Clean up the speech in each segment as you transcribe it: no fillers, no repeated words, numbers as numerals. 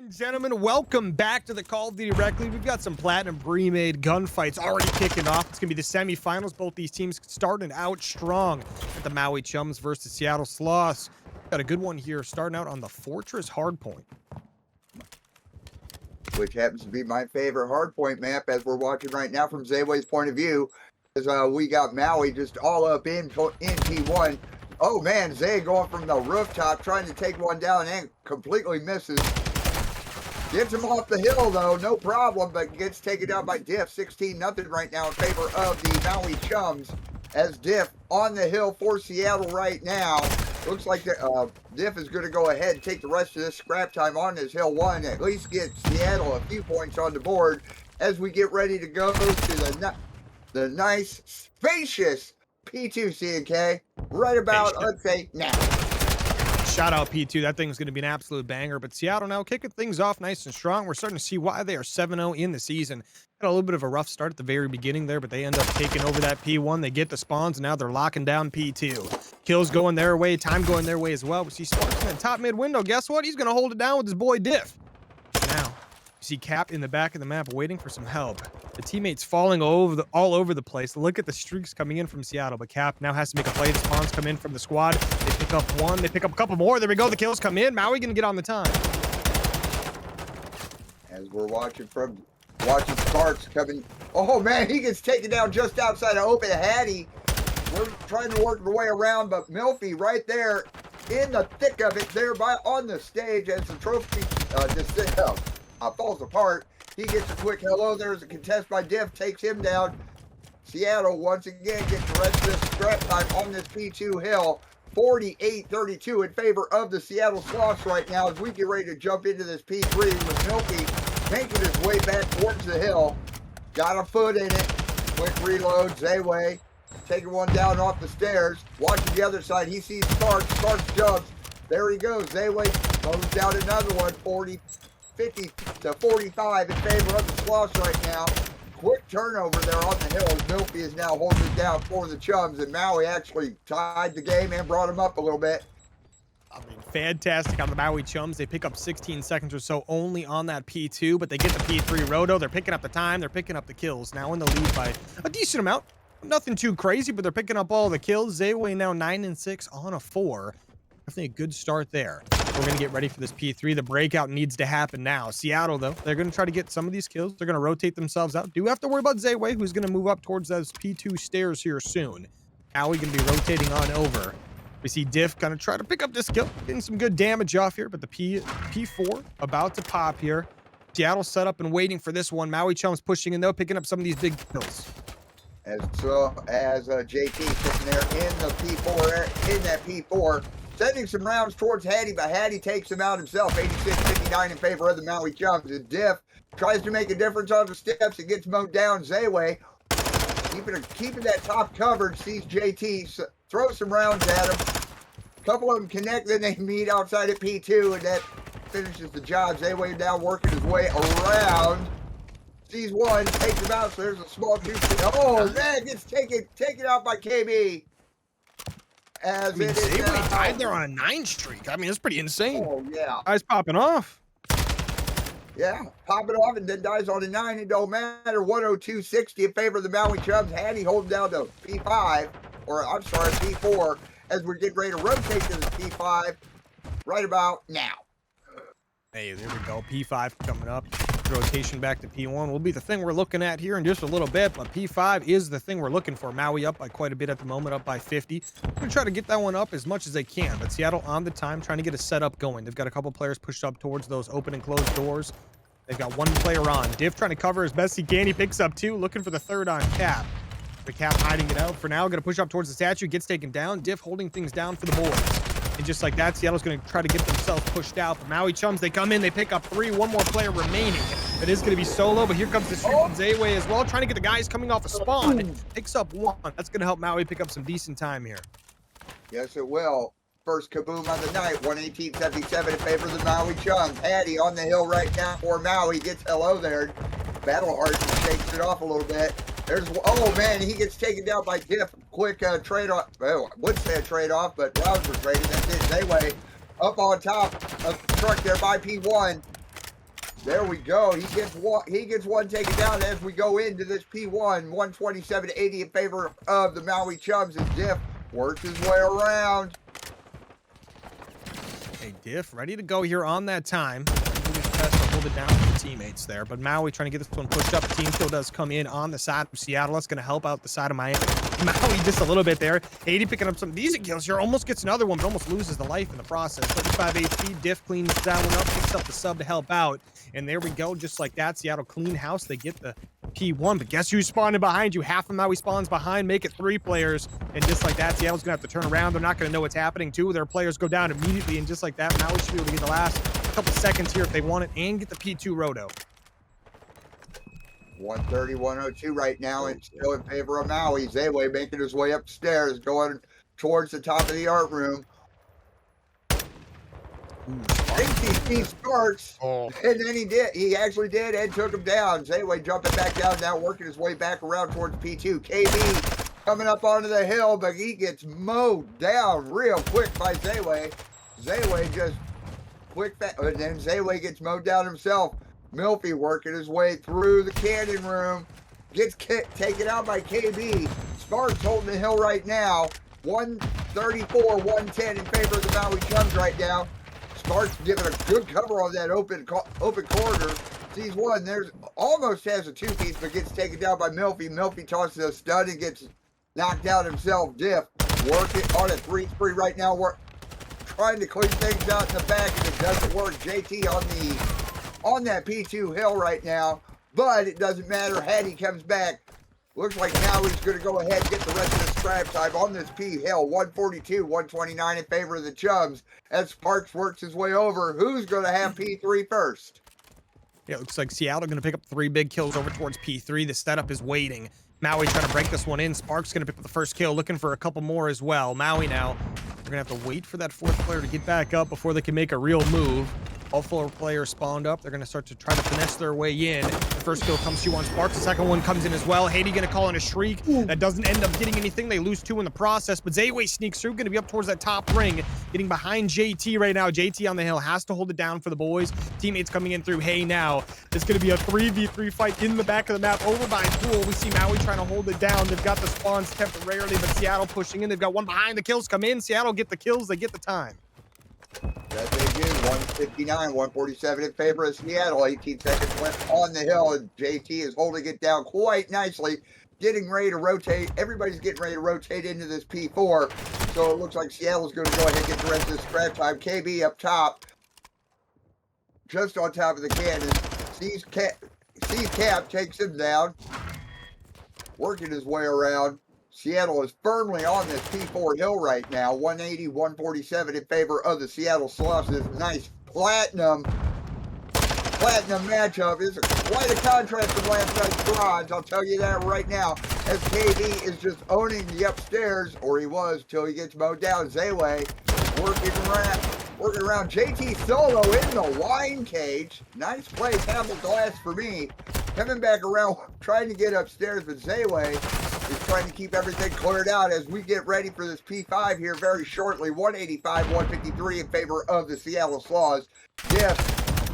and gentlemen, welcome back to the Call of Duty Rec League. We've got some Platinum Premade gunfights already kicking off. It's going to be the semifinals. Both these teams starting out strong at the Maui Chums versus Seattle Sloths. Got a good one here starting out on the Fortress Hardpoint, which happens to be my favorite hardpoint map as we're watching right now from Zayway's point of view. As we got Maui just all up in T1. Oh man, Zay going from the rooftop trying to take one down and completely misses. Gets him off the hill though, no problem, but gets taken down by Diff. 16-0 right now in favor of the Maui Chums. As Diff on the hill for Seattle right now. Looks like Diff is going to go ahead and take the rest of this scrap time on this hill one. At least get Seattle a few points on the board as we get ready to go to the nice, spacious P2 CNK right about, let's say, now. Shout out P2. That thing's going to be an absolute banger. But Seattle now kicking things off nice and strong. We're starting to see why they are 7-0 in the season. Had a little bit of a rough start at the very beginning there, but they end up taking over that P1. They get the spawns, and now they're locking down P2. Kills going their way, time going their way as well. We see Sparks in the top mid window. Guess what? He's going to hold it down with his boy Diff. Now, you see Cap in the back of the map waiting for some help. The teammates falling all over the place. Look at the streaks coming in from Seattle, but Cap now has to make a play. The spawns come in from the squad. They pick up one. They pick up a couple more. There we go. The kills come in. Maui going to get on the time. As we're watching Sparks coming. Oh man, he gets taken down just outside of open Hattie. We're trying to work the way around, but Milfy right there in the thick of it, there on the stage as the trophy falls apart. He gets a quick hello. There's a contest by Diff, takes him down. Seattle once again gets the rest of this scrap time on this P2 hill. 48-32 in favor of the Seattle Sloths right now as we get ready to jump into this P3 with Milky making his way back towards the hill. Got a foot in it. Quick reload. Zayway taking one down off the stairs. Watching the other side. He sees Sparks. Sparks jumps. There he goes. Zayway throws down another one. 50 to 45 in favor of the Sloths right now. Quick turnover there on the hill as Milky is now holding it down for the Chums, and Maui actually tied the game and brought him up a little bit. I mean, fantastic on the Maui Chums. They pick up 16 seconds or so only on that P2, but they get the P3 roto. They're picking up the time. They're picking up the kills. Now in the lead by a decent amount. Nothing too crazy, but they're picking up all the kills. Zayway now 9-6 on a 4. Definitely a good start there. We're going to get ready for this P3. The breakout needs to happen now. Seattle, though, they're going to try to get some of these kills. They're going to rotate themselves out. Do have to worry about Zayway, who's going to move up towards those P2 stairs here soon. Maui going to be rotating on over. We see Diff going to try to pick up this kill. Getting some good damage off here, but the P4 about to pop here. Seattle set up and waiting for this one. Maui Chums pushing in, though, picking up some of these big kills. As JT sitting there in the P4, in that P4, sending some rounds towards Hattie, but Hattie takes him out himself. 86-59 in favor of the Maui Chums. And Diff tries to make a difference on the steps and gets mowed down. Zayway keeping that top covered, sees JT, throws some rounds at him. A couple of them connect, then they meet outside at P2, and that finishes the job. Zayway down working his way around. Sees one, takes him out, so there's a small juice. Oh, man, gets taken out by KB. As Zayway tied there on a 9 streak. I mean, that's pretty insane. Oh, yeah. Guys popping off. Yeah, popping off and then dies on a 9. It don't matter. 102.60 in favor of the Maui Chums. Hattie holding down to P5, or I'm sorry, P4, as we're getting ready to rotate to the P5 right about now. Hey, there we go. P5 coming up. Rotation back to P1 will be the thing we're looking at here in just a little bit, but P5 is the thing we're looking for. Maui up by quite a bit at the moment, up by 50. We're going to try to get that one up as much as they can, but Seattle on the time trying to get a setup going. They've got a couple players pushed up towards those open and closed doors. They've got one player on. Diff trying to cover as best he can. He picks up 2, looking for the third on Cap. The Cap hiding it out for now. Going to push up towards the statue, gets taken down. Diff holding things down for the boys. And just like that, Seattle's going to try to get themselves pushed out. But Maui Chums, they come in, they pick up 3. One more player remaining. It is going to be solo, but here comes the streak from Zayway as well, trying to get the guys coming off a spawn. Picks up 1. That's going to help Maui pick up some decent time here. Yes, it will. First kaboom of the night, 118.77 in favor of the Maui Chums. Hattie on the hill right now for Maui. Gets hello there. Battleheart shakes it off a little bit. There's, oh man, he gets taken down by Diff. Quick trade off. Well, I would say a trade off, but rounds were traded. That's it. Zayway up on top of the truck there by P1. There we go. He gets one taken down as we go into this P1. 127-80 in favor of the Maui Chums as Diff works his way around. Hey, Diff, ready to go here on that time. Just test to hold it down for the teammates there. But Maui trying to get this one pushed up. Team kill does come in on the side of Seattle. That's going to help out the side of Miami. Maui just a little bit there. 80 picking up some decent kills here. Almost gets another one, but almost loses the life in the process. 35 HP. Diff cleans that one up. Picks up the sub to help out. And there we go. Just like that. Seattle clean house. They get the P1. But guess who's spawning behind you? Half of Maui spawns behind. Make it 3 players. And just like that, Seattle's going to have to turn around. They're not going to know what's happening. 2 of their players go down immediately. And just like that, Maui should be able to get the last couple seconds here if they want it and get the P2 roto. 130-102 right now. It's still in favor of Maui. Zayway making his way upstairs, going towards the top of the art room. ATC starts, and then he actually did and took him down. Zayway jumping back down now, working his way back around towards P2. KB coming up onto the hill, but he gets mowed down real quick by Zayway. Zayway just quick, and then Zayway gets mowed down himself. MWII working his way through the cannon room, gets taken out by KB. Sparks holding the hill right now. 134-110 in favor of the Maui Chums right now. Sparks giving a good cover on that open corridor. Sees one. There's almost has a 2-piece, but gets taken down by MWII. MWII tosses a stud and gets knocked out himself. Diff working on a 3 spree right now. We're trying to clean things out in the back, and it doesn't work. JT on that P2 hill right now, but it doesn't matter. Hattie comes back. Looks like now he's going to go ahead and get the rest of the scrap time on this P hill. 142-129 in favor of the Chums as Sparks works his way over. Who's going to have P3 first? Yeah, it looks like Seattle going to pick up 3 big kills over towards P3. The setup is waiting. Maui trying to break this one in. Sparks going to pick up the first kill, looking for a couple more as well. Maui now, they're going to have to wait for that 4th player to get back up before they can make a real move. All 4 players spawned up. They're going to start to try to finesse their way in. The first kill comes to on Sparks. The second one comes in as well. Haiti going to call in a shriek. That doesn't end up getting anything. They lose 2 in the process, but Zayway sneaks through. Going to be up towards that top ring. Getting behind JT right now. JT on the hill has to hold it down for the boys. Teammates coming in through Hay now. It's going to be a 3v3 fight in the back of the map over by Pool. We see Maui trying to hold it down. They've got the spawns temporarily, but Seattle pushing in. They've got one behind. The kills come in. Seattle get the kills. They get the time. That they do. 159, 147 in favor of Seattle. 18 seconds left on the hill, and JT is holding it down quite nicely. Getting ready to rotate. Everybody's getting ready to rotate into this P4. So it looks like Seattle's going to go ahead and get the rest of the scrap time. KB up top. Just on top of the cannon. Sees Cap, takes him down. Working his way around. Seattle is firmly on this P4 hill right now. 180-147 in favor of the Seattle Sloths. This nice platinum matchup is quite a contrast from last night's bronze. I'll tell you that right now. As KB is just owning the upstairs, or he was till he gets mowed down. Zayway working around. JT solo in the wine cage. Nice play, Campbell glass for me. Coming back around, trying to get upstairs, but Zayway is trying to keep everything cleared out as we get ready for this P5 here very shortly. 185-153 in favor of the Seattle Sloths. Yes,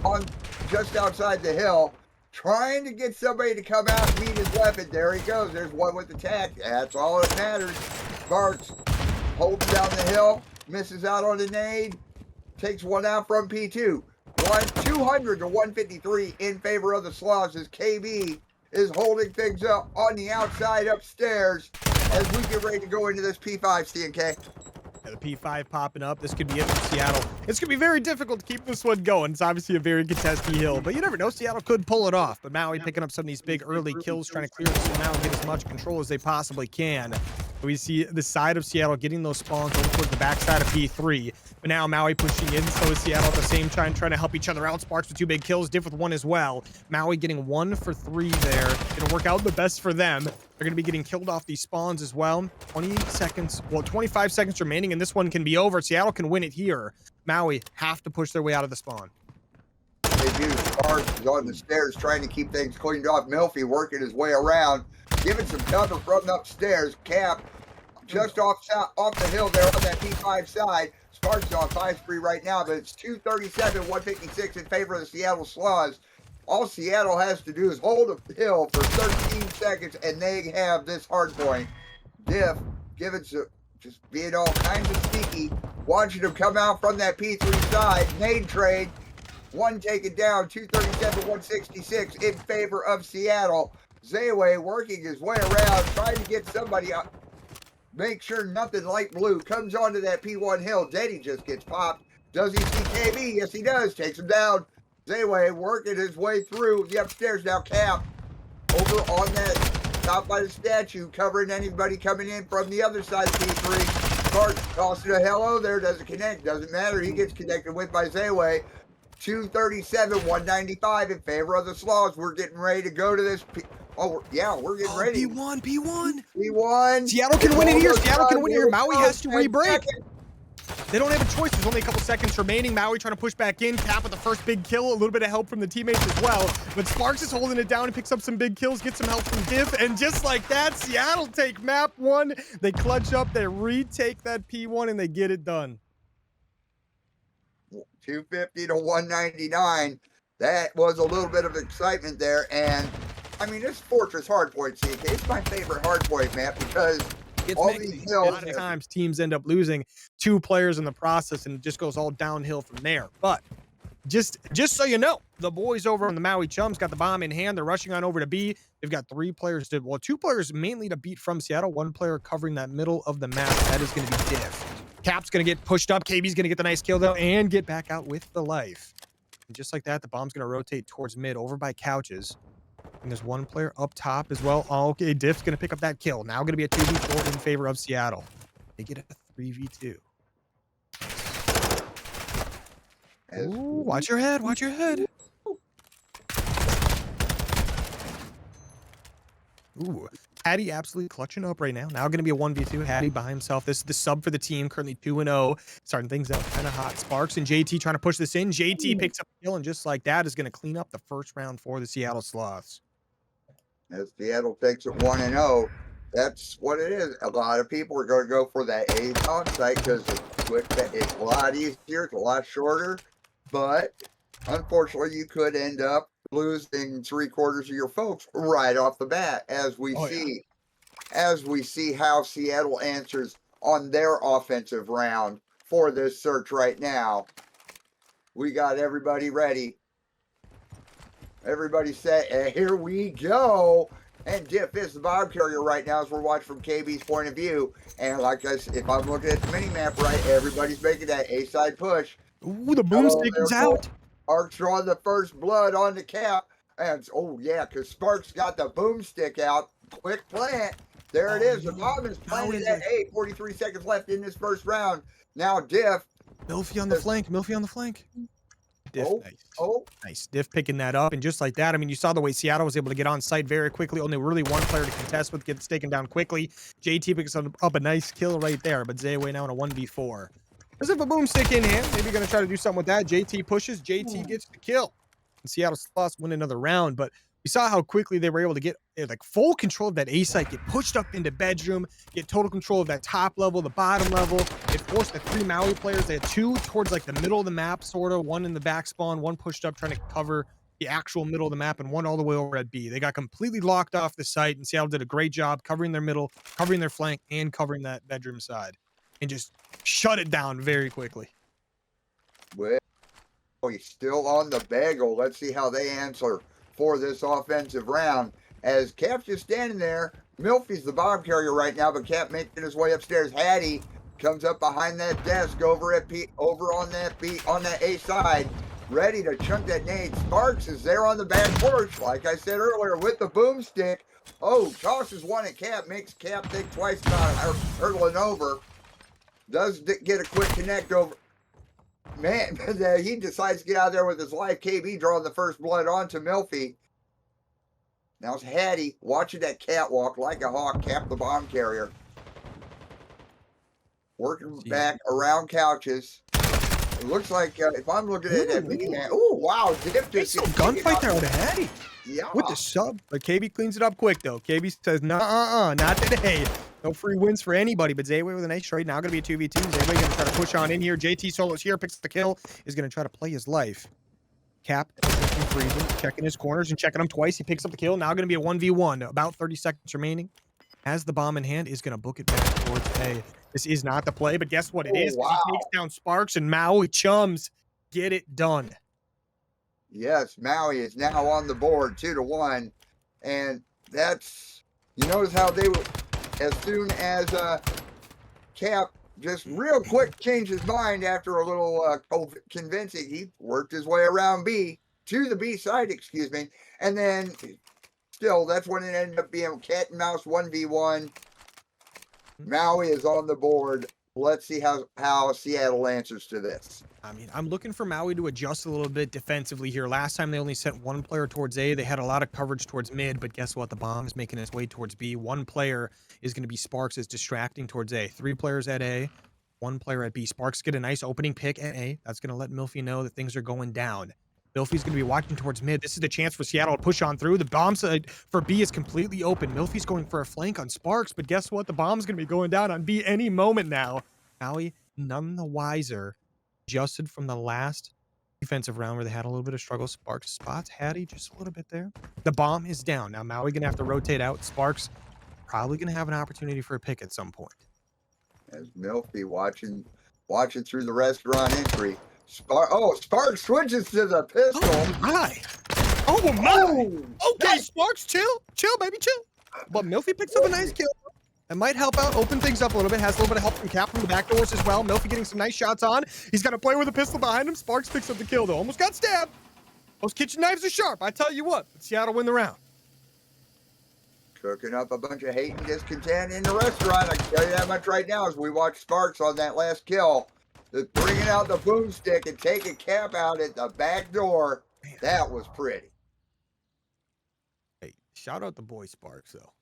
on just outside the hill, trying to get somebody to come out and meet his weapon. There he goes. There's one with the tack. That's all that matters. Sparks holds down the hill, misses out on the nade, takes one out from P2. 200-153 in favor of the Sloths as KB is holding things up on the outside upstairs as we get ready to go into this P5, CNK. Yeah, the P5 popping up. This could be it for Seattle. It's going to be very difficult to keep this one going. It's obviously a very contested hill, but you never know. Seattle could pull it off. But Maui picking up some of these big early kills, trying to clear this one out and get as much control as they possibly can. We see the side of Seattle getting those spawns over towards the backside of P3. But now Maui pushing in, so is Seattle at the same time, trying to help each other out. Sparks with 2 big kills, Diff with 1 as well. Maui getting 1 for 3 there. Gonna work out the best for them. They're gonna be getting killed off these spawns as well. 20 seconds, well, 25 seconds remaining, and this one can be over. Seattle can win it here. Maui have to push their way out of the spawn. They do. Sparks is on the stairs trying to keep things cleaned off. MWII working his way around, giving some cover from upstairs. Cap just off the hill there on that P5 side. Sparks on 5 spree right now, but it's 237-156 in favor of the Seattle Sloths. All Seattle has to do is hold a hill for 13 seconds, and they have this hard point. Diff, giving some, just being all kinds of sneaky, watching him come out from that P3 side, nade trade, one taken down, 237, 166 in favor of Seattle. Zayway working his way around, trying to get somebody up. Make sure nothing light blue comes onto that P1 hill. Denny just gets popped. Does he see KB? Yes, he does. Takes him down. Zayway working his way through the upstairs. Now Cap over on that top by the statue, covering anybody coming in from the other side of P3. Cart tossing a hello there. Doesn't connect. Doesn't matter. He gets connected with by Zayway. 237, 195 in favor of the Sloths. We're getting ready to go to this. We're getting ready. P1. Seattle can win it here. Seattle can win it here. Maui has to re-break. They don't have a choice. There's only a couple seconds remaining. Maui trying to push back in. Cap with the first big kill. A little bit of help from the teammates as well. But Sparks is holding it down and picks up some big kills. Gets some help from Diff. And just like that, Seattle take map 1. They clutch up. They retake that P1 and they get it done. 250 to 199. That was a little bit of excitement there. And I mean, this Fortress Hardpoint, CK, it's my favorite hardpoint map because all these hills. A lot of times teams end up losing 2 players in the process and it just goes all downhill from there. But just so you know, the boys over on the Maui Chums got the bomb in hand. They're rushing on over to B. They've got 3 players to, well, 2 players mainly to beat from Seattle. 1 player covering that middle of the map. That is going to be Diff. Cap's going to get pushed up. KB's going to get the nice kill though and get back out with the life. And just like that, the bomb's going to rotate towards mid over by Couches. And there's 1 player up top as well. Oh, okay, Diff's going to pick up that kill. Now going to be a 2v4 in favor of Seattle. They get a 3v2. Ooh, watch your head. Watch your head. Ooh, Hattie absolutely clutching up right now. Now going to be a 1v2. Hattie by himself. This is the sub for the team. Currently 2-0. Starting things out kind of hot. Sparks and JT trying to push this in. JT picks up a kill, and just like that is going to clean up the first round for the Seattle Sloths. As Seattle takes it 1-0, that's what it is. A lot of people are going to go for that A on site because it's a lot easier, it's a lot shorter. But unfortunately, you could end up losing 3/4 of your folks right off the bat, as we see how Seattle answers on their offensive round for this search right now. We got everybody ready. Everybody set, and here we go. And Diff is the bomb carrier right now as we're watching from KB's point of view. And like I said, if I'm looking at the mini map right, everybody's making that A side push. Ooh, the boomstick is out. Arcs drawing the first blood on the Cap. And oh yeah, because Sparks got the boomstick out. Quick plant. There it is. The bomb is planted at A. 43 seconds left in this first round. Now Diff. Milfy on the flank. Milfy on the flank. Diff, nice. Diff picking that up, and just like that, I mean, you saw the way Seattle was able to get on site very quickly. Only really 1 player to contest with, gets taken down quickly. JT picks up a nice kill right there, but Zayway now in a 1v4. As if a boomstick in hand, maybe going to try to do something with that. JT pushes, JT gets the kill. And Seattle Sloths win another round, but we saw how quickly they were able to get like full control of that A site, get pushed up into bedroom, get total control of that top level, the bottom level. It forced the 3 Maui players. They had 2 towards like the middle of the map, sort of. 1 in the back spawn, 1 pushed up trying to cover the actual middle of the map, and 1 all the way over at B. They got completely locked off the site, and Seattle did a great job covering their middle, covering their flank, and covering that bedroom side, and just shut it down very quickly. Well, he's still on the bagel. Let's see how they answer for this offensive round. As Cap's just standing there, Milfy's the bomb carrier right now, but Cap making his way upstairs. Hattie comes up behind that desk over at on that A side, ready to chunk that nade. Sparks is there on the back porch, like I said earlier, with the boomstick. Oh, tosses 1 at Cap, makes Cap think twice about hurdling over. Does get a quick connect over. Man, he decides to get out there with his life. KB drawing the first blood onto Milfy. Now it's Hattie watching that catwalk like a hawk. Cap the bomb carrier. Working back around Couches. It looks like, if I'm looking at that mini man, oh, wow. Diff just gunfight there with Hattie. Yeah. With the sub. But KB cleans it up quick, though. KB says, nah, not today. No free wins for anybody, but Zayway with a nice trade. Now going to be a 2v2. Zayway going to try to push on in here. JT Solos here, picks the kill, is going to try to play his life. Cap freezing, checking his corners and checking them twice. He picks up the kill. Now going to be a 1v1. About 30 seconds remaining. Has the bomb in hand, is going to book it back towards A. This is not the play, but guess what it is? Wow. He takes down Sparks and Maui Chums. Get it done. Yes, Maui is now on the board 2-1. And that's, you notice how they were, as soon as Cap just real quick changed his mind after a little convincing, he worked his way around B to the B side, excuse me. And then still, that's when it ended up being cat and mouse 1v1. Maui is on the board. Let's see how Seattle answers to this. I mean, I'm looking for Maui to adjust a little bit defensively here. Last time they only sent one player towards A. They had a lot of coverage towards mid, but guess what? The bomb is making its way towards B. One player is going to be Sparks, is distracting towards A. 3 players at A, 1 player at B. Sparks get a nice opening pick at A. That's going to let MWII know that things are going down. MWII's going to be watching towards mid. This is the chance for Seattle to push on through. The bomb side for B is completely open. MWII's going for a flank on Sparks, but guess what? The bomb's going to be going down on B any moment now. Maui, none the wiser. Adjusted from the last defensive round where they had a little bit of struggle. Sparks spots Hattie just a little bit there. The bomb is down. Now Maui going to have to rotate out. Sparks probably going to have an opportunity for a pick at some point. As MWII watching through the restaurant entry. Sparks switches to the pistol. Oh my! Oh my! Okay, Sparks, chill, baby, chill. But MWII picks up a nice kill. It might help out, open things up a little bit. Has a little bit of help from Cap from the back doors as well. MWII getting some nice shots on. He's got to play with a pistol behind him. Sparks picks up the kill, though. Almost got stabbed. Those kitchen knives are sharp. I tell you what, Seattle win the round. Cooking up a bunch of hate and discontent in the restaurant. I can tell you that much right now as we watch Sparks on that last kill. Bringing out the boomstick and taking Cap out at the back door. Man. That was pretty. Hey, shout out the boy Sparks, though.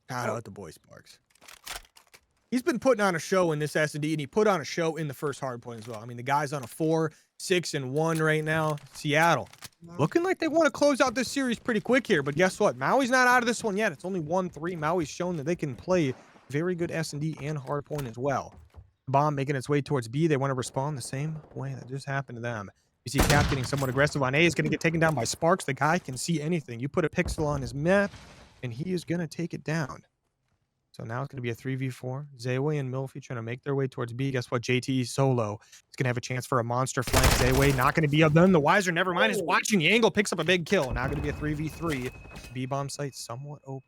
Shout out the boy Sparks. He's been putting on a show in this S&D, and he put on a show in the first hardpoint as well. I mean, the guy's on a 4-6-1 right now. Seattle looking like they want to close out this series pretty quick here, but guess what? Maui's not out of this one yet. It's only 1-3. Maui's shown that they can play very good S&D and hardpoint as well. Bomb making its way towards B. They want to respond the same way that just happened to them. You see Cap getting somewhat aggressive on A. Is going to get taken down by Sparks. The guy can see anything. You put a pixel on his map, and he is going to take it down. So now it's going to be a 3v4. Zayway and MWII trying to make their way towards B. Guess what? JT solo is going to have a chance for a monster flank. Zayway not going to be up. Then the Wiser, never mind, is watching the angle, picks up a big kill. Now going to be a 3v3. B-bomb site somewhat open.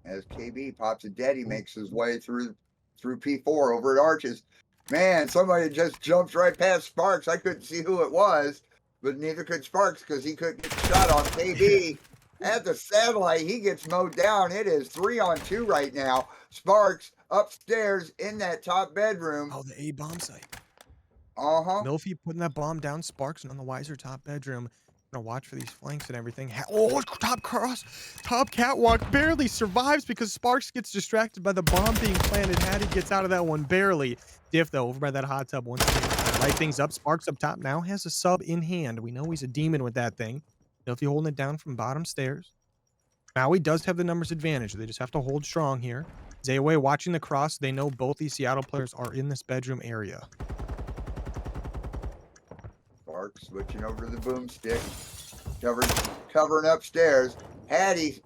As KB pops a dead, he makes his way through P4 over at Arches. Man, somebody just jumps right past Sparks. I couldn't see who it was, but neither could Sparks because he couldn't get shot on KB. At the satellite, he gets mowed down. It is 3-on-2 right now. Sparks upstairs in that top bedroom. Oh, the A-bomb site. MWII putting that bomb down. Sparks and on the Wiser top bedroom. Gonna watch for these flanks and everything. Oh, top catwalk barely survives because Sparks gets distracted by the bomb being planted. Hattie gets out of that one barely. Diff though over by that hot tub once again. Light things up. Sparks up top now has a sub in hand. We know he's a demon with that thing. MWII holding it down from bottom stairs. Maui does have the numbers advantage. They just have to hold strong here. Zayway watching the cross. They know both these Seattle players are in this bedroom area. Sparks switching over to the boomstick. Covering upstairs. Hattie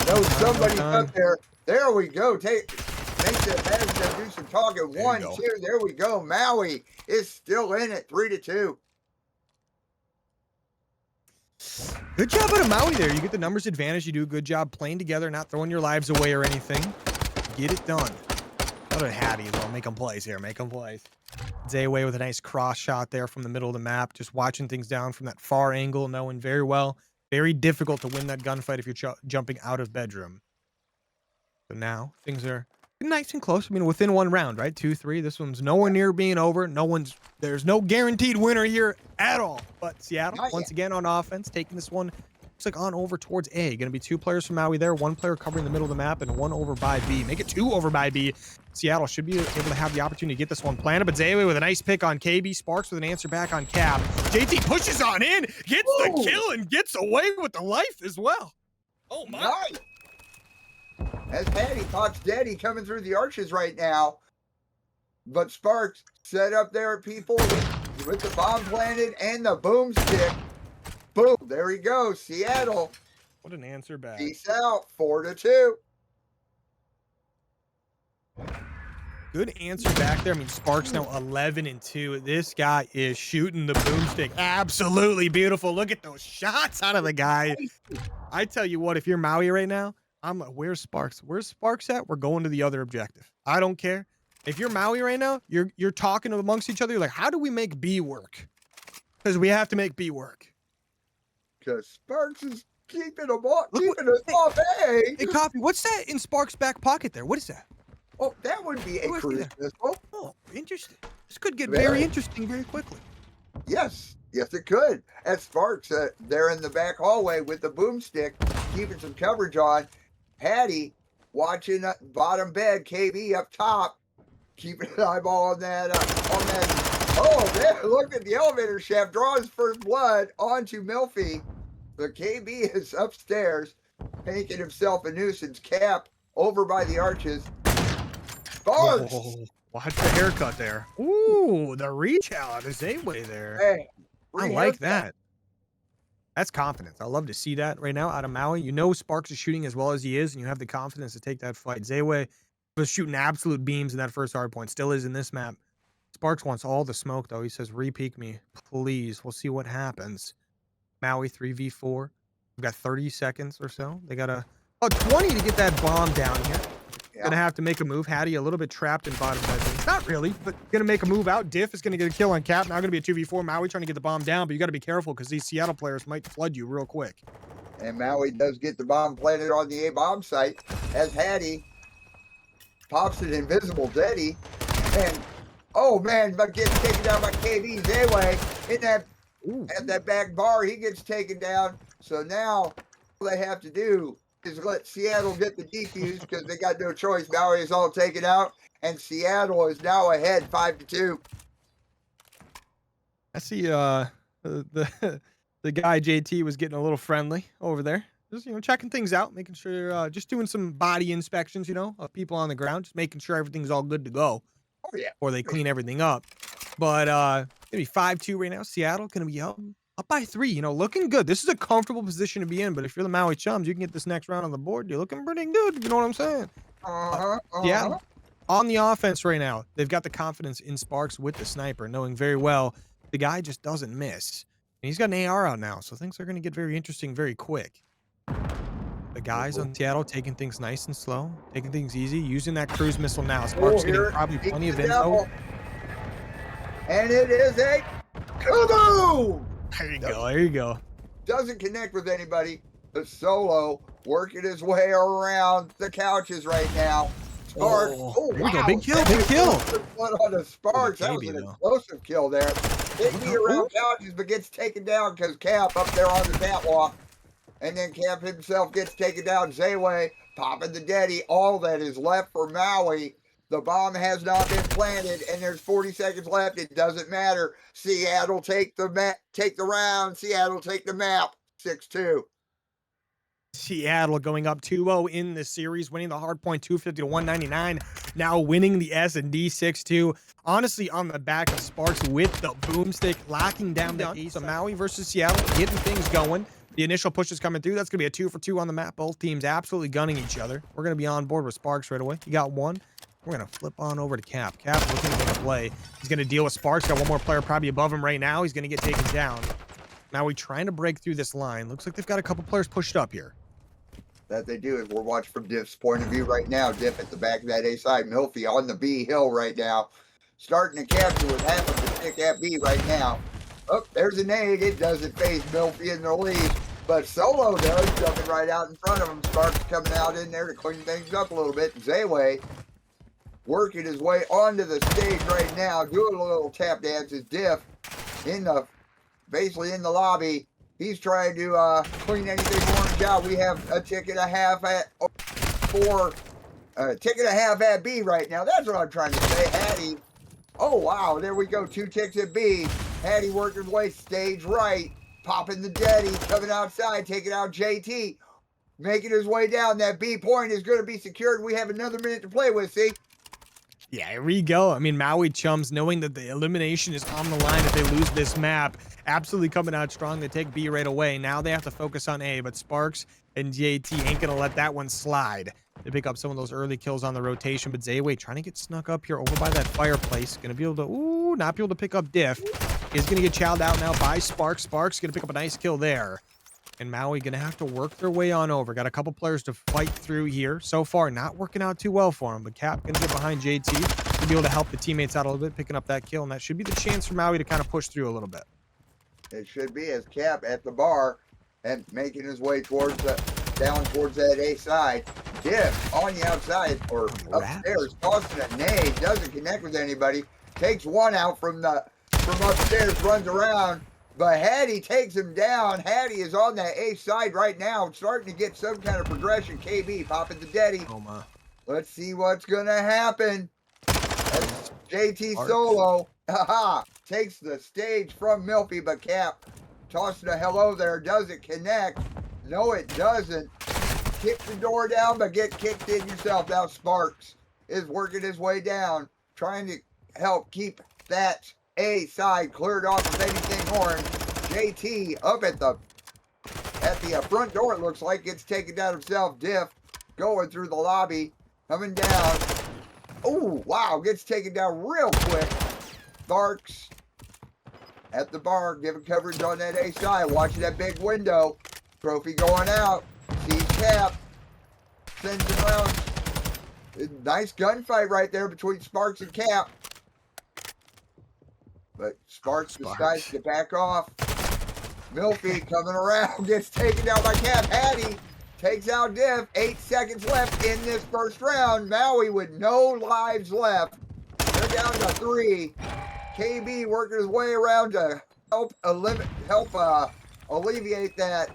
knows somebody's up there. There we go. Make the Mazda do some talking. 1-2. There we go. Maui is still in at 3-2. Good job out of Maui there. You get the numbers advantage. You do a good job playing together, not throwing your lives away or anything. Get it done. Out of Hattie as well. Make them plays here. Make them plays. Zayway with a nice cross shot there from the middle of the map. Just watching things down from that far angle, knowing very well. Very difficult to win that gunfight if you're jumping out of bedroom. So now things are nice and close. I mean, within one round, right? 2-3. This one's nowhere near being over. There's no guaranteed winner here at all. But Seattle, once again on offense, taking this one, looks like on over towards A. Going to be 2 players from Maui there, 1 player covering the middle of the map, and 1 over by B. Make it 2 over by B. Seattle should be able to have the opportunity to get this one planted, but Zayway with a nice pick on KB. Sparks with an answer back on Cap. JT pushes on in, gets the kill, and gets away with the life as well. Oh, my. Nice. As Hattie pops Daddy coming through the arches right now. But Sparks set up there at P4. with the bomb planted and the boomstick. Boom, there he goes. Seattle. What an answer back. Peace out. 4-2. Good answer back there. I mean, Sparks now 11-2. This guy is shooting the boomstick. Absolutely beautiful. Look at those shots out of the guy. I tell you what, if you're Maui right now, I'm like, where's Sparks? Where's Sparks at? We're going to the other objective. I don't care. If you're Maui right now, you're talking amongst each other. You're like, how do we make B work? Because we have to make B work. Because Sparks is keeping them off, keeping us off A. Hey, Coffee, what's that in Sparks' back pocket there? What is that? Oh, that would be a cruise missile. Oh, interesting. This could get very interesting very quickly. Yes, yes, it could. As Sparks, they're in the back hallway with the boomstick, keeping some coverage on. Hattie watching bottom bed, KB up top, keeping an eyeball on that. Oh, man, look at the elevator shaft, draws first blood onto Milfy. The KB is upstairs, making himself a nuisance. Cap over by the arches. Sparks! Oh, watch the haircut there. Ooh, the reach out is A-way there. Hey, I like that. That's confidence. I love to see that right now out of Maui. You know Sparks is shooting as well as he is, and you have the confidence to take that fight. Zayway was shooting absolute beams in that first hard point. Still is in this map. Sparks wants all the smoke, though. He says, re-peek me, please. We'll see what happens. Maui 3v4. We've got 30 seconds or so. They got a 20 to get that bomb down here. Yeah. Gonna have to make a move. Hattie a little bit trapped in bottom bedroom. Not really, but gonna make a move out. Diff is gonna get a kill on Cap. Now gonna be a 2v4. Maui trying to get the bomb down, but you gotta be careful because these Seattle players might flood you real quick. And Maui does get the bomb planted on the A-bomb site as Hattie pops an invisible Zeddy. And, oh man, but gets taken down by KB's A-way in that, at that back bar. He gets taken down. So now all they have to do is let Seattle get the defuse because they got no choice. Maui is all taken out, and Seattle is now ahead 5-2. I see the guy JT was getting a little friendly over there. Just, checking things out, making sure, just doing some body inspections, of people on the ground, just making sure everything's all good to go. Oh, yeah. Before they clean everything up. But gonna be 5-2 right now. Seattle gonna be up by 3. Looking good. This is a comfortable position to be in. But if you're the Maui Chums, you can get this next round on the board. You're looking pretty good. You know what I'm saying? Yeah. On the offense right now, they've got the confidence in Sparks with the sniper, knowing very well the guy just doesn't miss. And he's got an AR out now, so things are gonna get very interesting very quick. The guys on Seattle taking things nice and slow, taking things easy, using that cruise missile now. Sparks getting probably plenty of info. And it is a kaboom! There you go. There you go. Doesn't connect with anybody. The solo working his way around the couches right now. Sparks. Oh, there you go. Big kill. Big kill. One on the Sparks. That was an explosive kill there. Hit me around couches, but gets taken down because Cap up there on the catwalk. And then Cap himself gets taken down. Zayway popping the Deddy. All that is left for Maui. The bomb has not been planted, and there's 40 seconds left. It doesn't matter. Seattle take the round. Seattle take the map. 6-2. Seattle going up 2-0 in the series, winning the hard point 250-199. Now winning the S&D 6-2. Honestly, on the back of Sparks with the boomstick, locking down the ace. So Maui versus Seattle, getting things going. The initial push is coming through. That's going to be a 2-for-2 on the map. Both teams absolutely gunning each other. We're going to be on board with Sparks right away. He got one. We're going to flip on over to Cap. Cap looking to make a play. He's going to deal with Sparks. Got one more player probably above him right now. He's going to get taken down. Now we're trying to break through this line. Looks like they've got a couple players pushed up here. That they do. As we're watching from Diff's point of view right now. Diff at the back of that A side. Milfy on the B hill right now. Starting to capture with half of the stick at B right now. Oh, there's a nade. It doesn't phase Milfy in the lead. But Solo does, jumping right out in front of him. Sparks coming out in there to clean things up a little bit. Zayway working his way onto the stage right now, doing a little tap dance. Is Diff basically in the lobby. He's trying to clean anything orange out. We have a tick and a half at tick and a half at B right now. That's what I'm trying to say. Hattie. Oh wow, there we go. 2 ticks at B. Hattie working his way stage right. Popping the Deddy, coming outside, taking out JT, making his way down. That B point is going to be secured. We have another minute to play with, see? Yeah, here we go. I mean, Maui Chums, knowing that the elimination is on the line if they lose this map, absolutely coming out strong. They take B right away. Now they have to focus on A, but Sparks and JT ain't going to let that one slide. They pick up some of those early kills on the rotation, but Zayway trying to get snuck up here over by that fireplace. Going to be able to, not be able to pick up Diff. Is going to get chowed out now by Sparks. Sparks going to pick up a nice kill there. And Maui going to have to work their way on over. Got a couple players to fight through here. So far, not working out too well for him. But Cap going to get behind JT to be able to help the teammates out a little bit, picking up that kill. And that should be the chance for Maui to kind of push through a little bit. It should be, as Cap at the bar and making his way towards down towards that A side. Diff on the outside or upstairs, tossing a nade, doesn't connect with anybody. Takes one out from upstairs, runs around. But Hattie takes him down. Hattie is on that A side right now, starting to get some kind of progression. KB popping the Deddy. Oh my. Let's see what's gonna happen. That's JT solo. Haha. Takes the stage from Milfy, but Cap tossing a hello there. Doesn't connect. No, it doesn't. Kick the door down, but get kicked in yourself. Now Sparks is working his way down, trying to help keep that A side cleared off of anything orange. JT up at the front door, it looks like, gets taken down himself. Diff going through the lobby, coming down. Oh, wow, gets taken down real quick. Sparks at the bar, giving coverage on that A side, watching that big window. Trophy going out. Sees Cap. Sends him around. Nice gunfight right there between Sparks and Cap. But Sparks decides to back off. Milfy coming around, gets taken down by Cap. Hattie takes out Diff. 8 seconds left in this first round. Maui with no lives left. They're down to 3. KB working his way around to help alleviate that.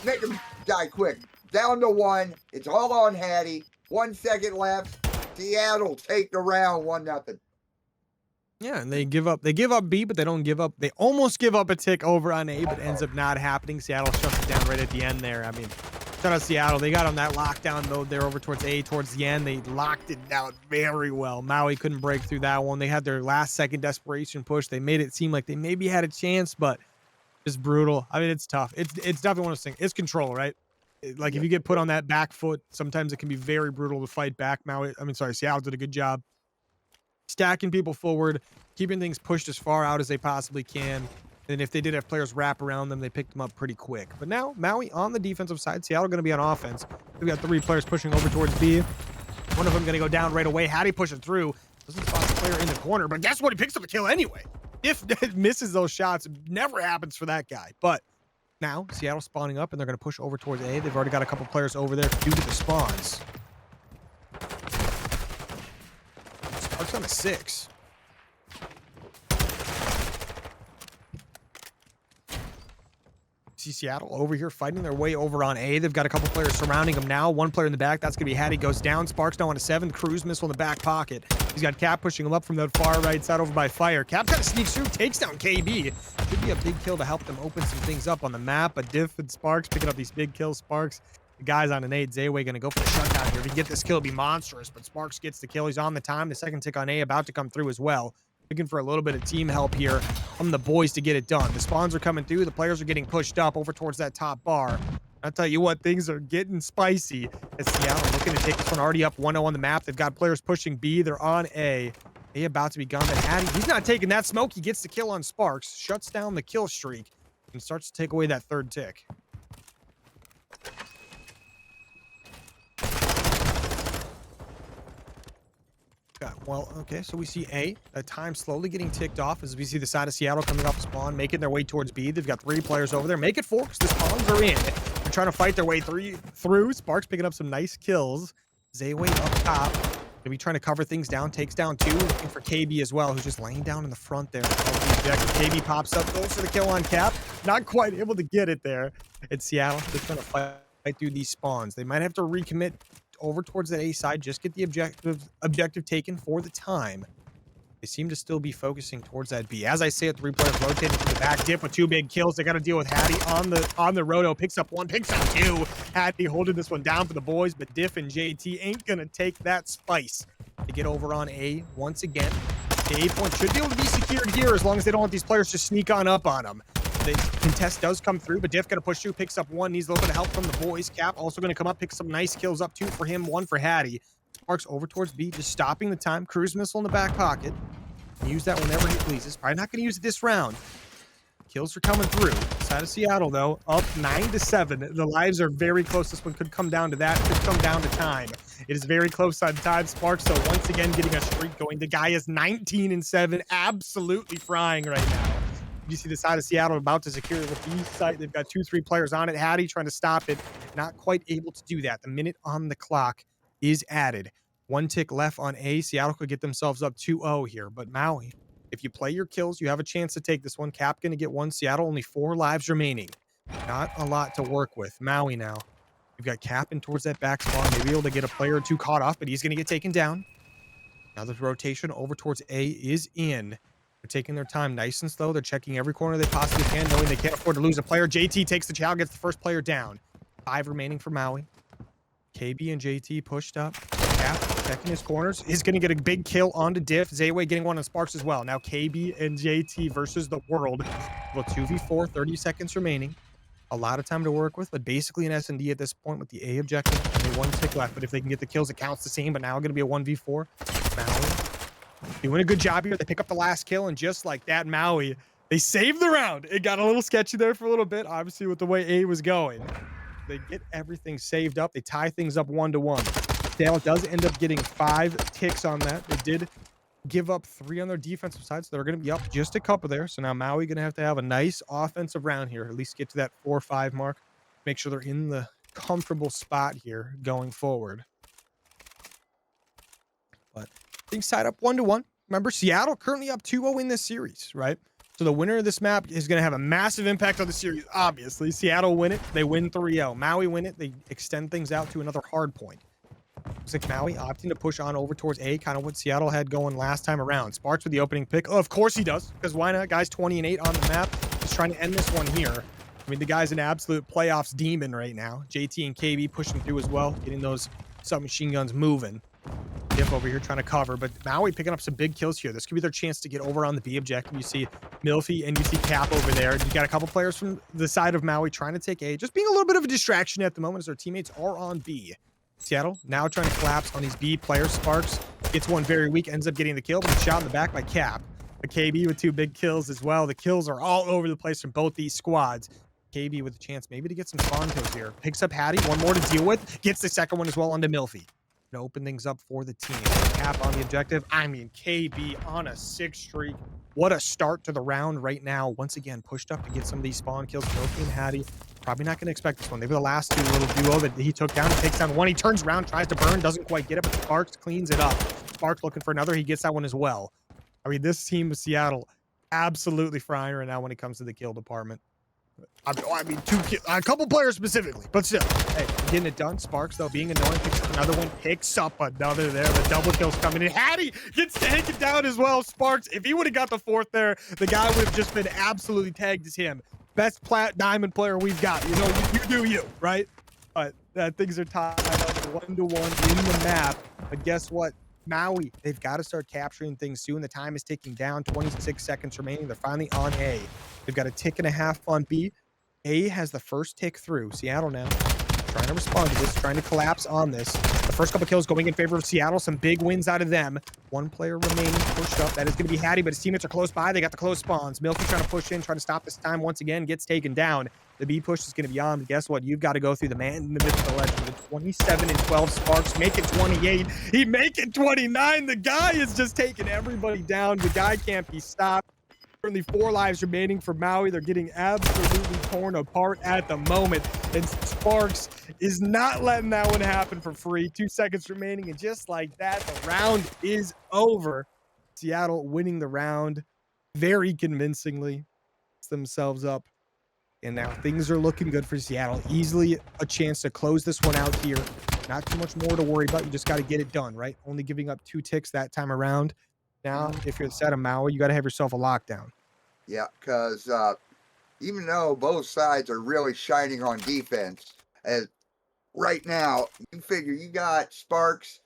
Make him die quick. Down to 1. It's all on Hattie. 1 second left. Seattle take the round 1-0. Yeah, and they give up B, but they don't give up. They almost give up a tick over on A, but ends up not happening. Seattle shuts it down right at the end there. I mean, shout out Seattle. They got on that lockdown mode there over towards A towards the end. They locked it down very well. Maui couldn't break through that one. They had their last second desperation push. They made it seem like they maybe had a chance, but it's brutal. I mean, it's tough. It's definitely one of those things. It's control, right? Like if you get put on that back foot, sometimes it can be very brutal to fight back. Seattle did a good job stacking people forward, keeping things pushed as far out as they possibly can. And if they did have players wrap around them, they picked them up pretty quick. But now Maui on the defensive side, Seattle going to be on offense. We got 3 players pushing over towards B. One of them going to go down right away. Hattie pushing through. Doesn't spot the player in the corner, but guess what? He picks up the kill anyway. If it misses those shots, it never happens for that guy. But now Seattle spawning up, and they're going to push over towards A. They've already got a couple players over there due to the spawns. Sparks on a 6. See Seattle over here fighting their way over on A. They've got a couple players surrounding them now. 1 player in the back. That's going to be Hattie. Goes down. Sparks now on a 7. Cruise missile in the back pocket. He's got Cap pushing him up from the far right side over by Fire. Cap kind of sneaks through. Takes down KB. Should be a big kill to help them open some things up on the map. But Diff and Sparks picking up these big kills. Sparks. The guy's on an 8. Zayway going to go for the shutdown here. If he can get this kill, it'd be monstrous. But Sparks gets the kill. He's on the time. The second tick on A about to come through as well. Looking for a little bit of team help here from the boys to get it done. The spawns are coming through. The players are getting pushed up over towards that top bar. I'll tell you what, things are getting spicy. As Seattle looking to take this one already up 1-0 on the map. They've got players pushing B. They're on A. A about to be gone. But Hattie, he's not taking that smoke. He gets the kill on Sparks. Shuts down the kill streak and starts to take away that 3rd tick. Well, okay, so we see A. Time slowly getting ticked off as we see the side of Seattle coming off spawn, making their way towards B. They've got 3 players over there. Make it 4 because the spawns are in. They're trying to fight their way through. Sparks picking up some nice kills. Zayway up top. Gonna be trying to cover things down. Takes down 2. Looking for KB as well, who's just laying down in the front there. KB pops up, goes for the kill on Cap. Not quite able to get it there. It's Seattle. They're trying to fight through these spawns. They might have to recommit over towards that A side. Just get the objective taken for the time. They seem to still be focusing towards that B. As I say it, 3 players rotating to the back. Dip with 2 big kills. They got to deal with Hattie on the roto. Picks up 1, picks up 2. Hattie holding this one down for the boys, but Diff and JT ain't going to take that spice to get over on A once again. The A point should be able to be secured here as long as they don't want these players to sneak on up on them. The contest does come through, but Diff going to push through, picks up 1, needs a little bit of help from the boys. Cap also going to come up, pick some nice kills up, 2 for him, 1 for Hattie. Sparks over towards B, just stopping the time. Cruise missile in the back pocket. Use that whenever he pleases. Probably not going to use it this round. Kills are coming through. Side of Seattle, though, up 9-7. The lives are very close. This one could come down to that. Could come down to time. It is very close on time. Sparks, though, once again getting a streak going. The guy is 19-7. Absolutely frying right now. You see the side of Seattle about to secure the B site. They've got 2-3 players on it. Hattie trying to stop it. Not quite able to do that. The minute on the clock is added. 1 tick left on A. Seattle could get themselves up 2-0 here. But Maui, if you play your kills, you have a chance to take this one. Cap going to get 1. Seattle only 4 lives remaining. Not a lot to work with. Maui now. You've got Cap in towards that back spawn. Maybe able to get a player or 2 caught off, but he's going to get taken down. Now the rotation over towards A is in. They're taking their time nice and slow. They're checking every corner they possibly can, knowing they can't afford to lose a player. JT takes the chow, gets the first player down. 5 remaining for Maui. KB and JT pushed up. Cap checking his corners. He's going to get a big kill onto Diff. Zayway getting one on Sparks as well. Now KB and JT versus the world. Well, 2v4, 30 seconds remaining. A lot of time to work with, but basically an S&D at this point with the A objective. Only 1 tick left, but if they can get the kills, it counts the same, but now going to be a 1v4. Maui doing a good job here. They pick up the last kill, and just like that, Maui, they saved the round. It got a little sketchy there for a little bit, obviously, with the way A was going. They get everything saved up. They tie things up 1-1. Seattle does end up getting 5 ticks on that. They did give up 3 on their defensive side, so they're going to be up just a couple there. So now Maui going to have a nice offensive round here, at least get to that 4-5 mark. Make sure they're in the comfortable spot here going forward. But things tied up 1-1. Remember, Seattle currently up 2-0 in this series, right? So the winner of this map is going to have a massive impact on the series, obviously. Seattle win it, they win 3-0. Maui win it, they extend things out to another hard point. Looks like Maui opting to push on over towards A, kind of what Seattle had going last time around. Sparks with the opening pick. Oh, of course he does, because why not? Guy's 20-8 on the map. He's trying to end this one here. I mean, the guy's an absolute playoffs demon right now. JT and KB pushing through as well, getting those submachine guns moving. Dip over here trying to cover, but Maui picking up some big kills here. This could be their chance to get over on the B objective. You see Milfy and you see Cap over there. You got a couple players from the side of Maui trying to take A, just being a little bit of a distraction at the moment as their teammates are on B. Seattle now trying to collapse on these B players. Sparks gets one very weak, ends up getting the kill, but he's shot in the back by Cap. But KB with 2 big kills as well. The kills are all over the place from both these squads. KB with a chance maybe to get some spawn kills here. Picks up Hattie, 1 more to deal with. Gets the second one as well onto Milfy. To open things up for the team. Cap on the objective. I mean, KB on a 6 streak. What a start to the round right now. Once again, pushed up to get some of these spawn kills. Milfy and Hattie. Probably not going to expect this one. They were the last 2 little duo that he took down. He takes down 1. He turns around, tries to burn, doesn't quite get it, but Sparks cleans it up. Sparks looking for another. He gets that one as well. I mean, this team of Seattle absolutely frying right now when it comes to the kill department. I mean, a couple players specifically, but still, hey, getting it done. Sparks, though, being annoying, picks up another one, picks up another there. The double kill's coming in. Hattie gets taken down as well. Sparks, if he would have got the 4th there, the guy would have just been absolutely tagged as him. Best plat diamond player we've got. You know, you do you, right? But things are tied up 1-1 in the map. But guess what? Maui, they've got to start capturing things soon. The time is ticking down. 26 seconds remaining. They're finally on A. They've got a tick and a half on B. A has the first tick through. Seattle now trying to respond to this, trying to collapse on this. The first couple kills going in favor of Seattle. Some big wins out of them. 1 player remaining pushed up. That is going to be Hattie, but his teammates are close by. They got the close spawns. Milky trying to push in, trying to stop this time. Once again, gets taken down. The B push is going to be on, but guess what? You've got to go through the man in the midst of the legend. The 27-12 Sparks make it 28. He make it 29. The guy is just taking everybody down. The guy can't be stopped. Currently 4 lives remaining for Maui. They're getting absolutely torn apart at the moment. And Sparks is not letting that one happen for free. 2 seconds remaining. And just like that, the round is over. Seattle winning the round very convincingly. Themselves up. And now things are looking good for Seattle. Easily a chance to close this one out here. Not too much more to worry about. You just got to get it done, right? Only giving up 2 ticks that time around. Now, if you're the set of Maui, you got to have yourself a lockdown. Yeah, because even though both sides are really shining on defense, as right now, you figure you got Sparks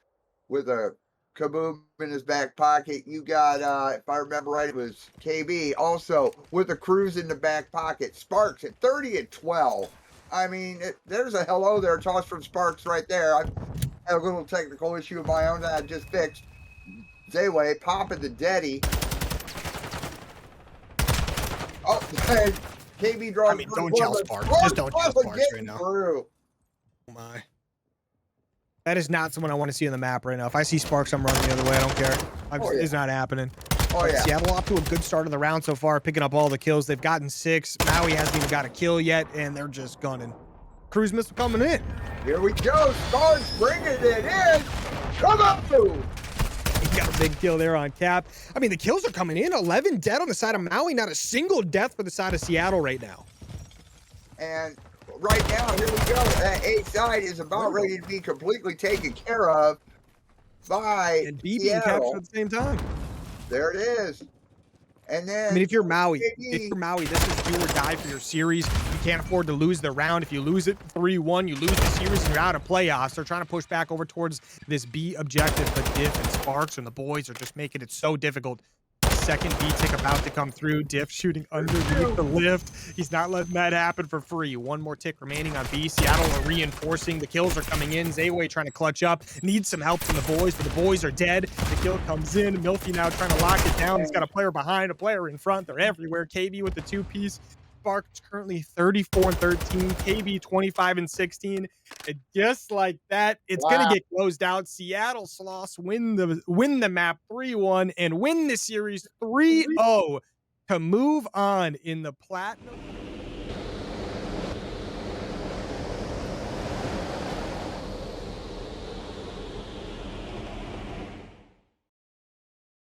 with a kaboom in his back pocket. You got, if I remember right, it was KB also with a cruise in the back pocket. Sparks at 30 and 12. I mean, there's a hello there toss from Sparks right there. I had a little technical issue of my own that I just fixed. Zayway popping the Deddy. Oh, and KB draws. I mean, don't yell Sparks. Just don't yell Sparks right now. Through. Oh my. That is not someone I want to see on the map right now. If I see Sparks, I'm running the other way. I don't care. It's not happening. Oh, yeah. Seattle off to a good start of the round so far, picking up all the kills. They've gotten 6. Maui hasn't even got a kill yet, and they're just gunning. Cruise missile coming in. Here we go. Sparks bringing it in. Come on. He got a big kill there on Cap. I mean, the kills are coming in. 11 dead on the side of Maui. Not a single death for the side of Seattle right now. And right now, here we go. That A side is about ready to be completely taken care of by and B being captured at the same time. There it is. And then, I mean, if you're Maui, this is do or die for your series. You can't afford to lose the round. If you lose it 3-1, you lose the series and you're out of playoffs. They're trying to push back over towards this B objective, but Diff and Sparks and the boys are just making it so difficult. Second B tick about to come through. Diff shooting underneath the lift. He's not letting that happen for free. One more tick remaining on B. Seattle are reinforcing. The kills are coming in. Zayway trying to clutch up. Needs some help from the boys, but the boys are dead. The kill comes in. Milfy now trying to lock it down. He's got a player behind, a player in front. They're everywhere. KB with the 2-piece. Sparks currently 34 and 13. KB 25 and 16. And just like that, it's gonna get closed out. Seattle Sloths win the map 3-1 and win the series 3-0 to move on in the Platinum